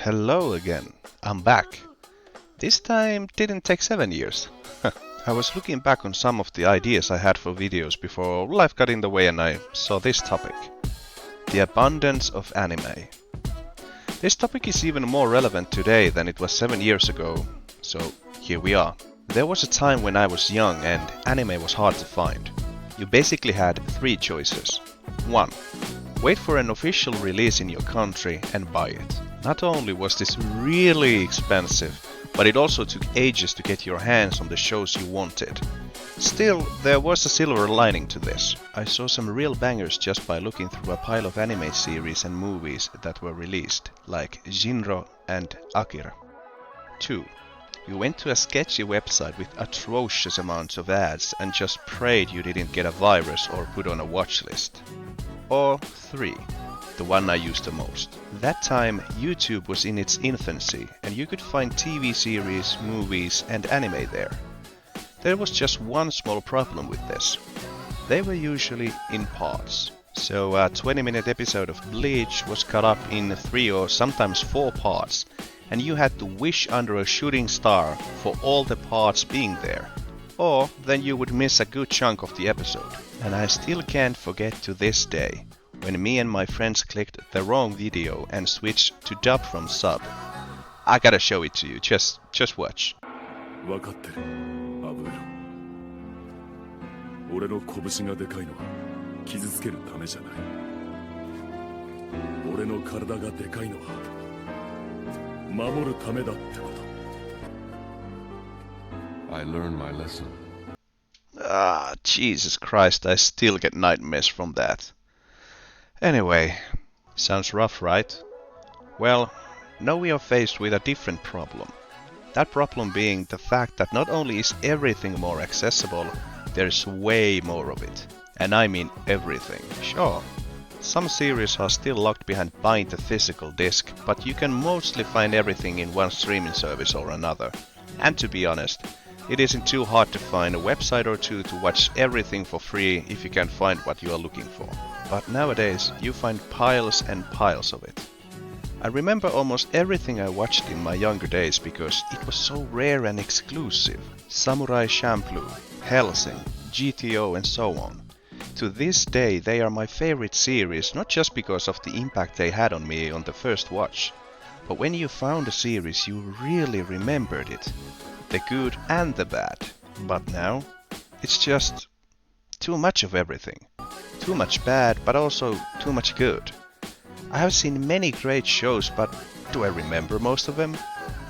Hello again. I'm back. This time didn't take 7 years. I was looking back on some of the ideas I had for videos before life got in the way and I saw this topic. The abundance of anime. This topic is even more relevant today than it was 7 years ago, so here we are. There was a time when I was young and anime was hard to find. You basically had 3 choices. 1. Wait for an official release in your country and buy it. Not only was this really expensive, but it also took ages to get your hands on the shows you wanted. Still, there was a silver lining to this. I saw some real bangers just by looking through a pile of anime series and movies that were released, like Shinro and Akira. 2. You went to a sketchy website with atrocious amounts of ads and just prayed you didn't get a virus or put on a watch list. Or 3. The one I used the most. That time YouTube was in its infancy and you could find TV series, movies and anime there. There was just one small problem with this. They were usually in parts. So a 20-minute episode of Bleach was cut up in 3 or sometimes 4 parts and you had to wish under a shooting star for all the parts being there. Or then you would miss a good chunk of the episode. And I still can't forget to this day when me and my friends clicked the wrong video and switched to dub from sub. I gotta show it to you, just watch. 分かってる、アブエロ。俺の拳がでかいのは傷つけるためじゃない。俺の体がでかいのは守るためだってこと。I learned my lesson. Ah, Jesus Christ, I still get nightmares from that. Anyway, sounds rough, right? Well, now we are faced with a different problem. That problem being the fact that not only is everything more accessible, there's way more of it. And I mean everything. Sure, some series are still locked behind buying the physical disc, but you can mostly find everything in one streaming service or another. And to be honest, it isn't too hard to find a website or two to watch everything for free if you can find what you are looking for. But nowadays, you find piles and piles of it. I remember almost everything I watched in my younger days because it was so rare and exclusive. Samurai Champloo, Hellsing, GTO and so on. To this day, they are my favorite series not just because of the impact they had on me on the first watch, but when you found a series you really remembered it. The good and the bad. But now, it's just too much of everything. Too much bad, but also too much good. I have seen many great shows, but do I remember most of them?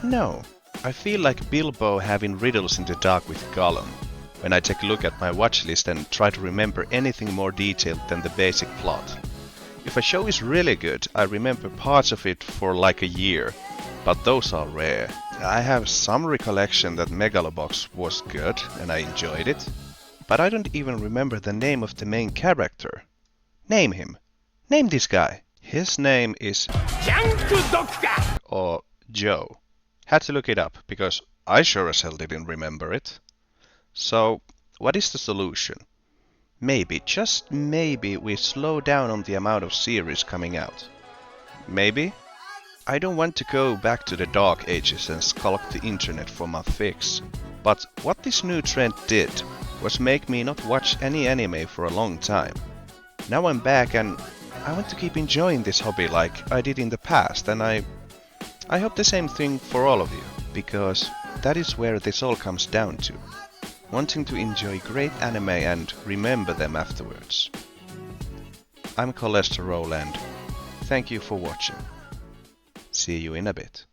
No. I feel like Bilbo having riddles in the dark with Gollum, when I take a look at my watch list and try to remember anything more detailed than the basic plot. If a show is really good, I remember parts of it for like a year, but those are rare. I have some recollection that Megalobox was good and I enjoyed it, but I don't even remember the name of the main character. Name him. Name this guy. His name is or Joe. Had to look it up because I sure as hell didn't remember it. So, what is the solution? Maybe, just maybe, we slow down on the amount of series coming out. Maybe? I don't want to go back to the dark ages and skulk the internet for my fix. But what this new trend did was make me not watch any anime for a long time. Now I'm back and I want to keep enjoying this hobby like I did in the past, and I hope the same thing for all of you, because that is where this all comes down to. Wanting to enjoy great anime and remember them afterwards. I'm Cholesterol and thank you for watching. See you in a bit.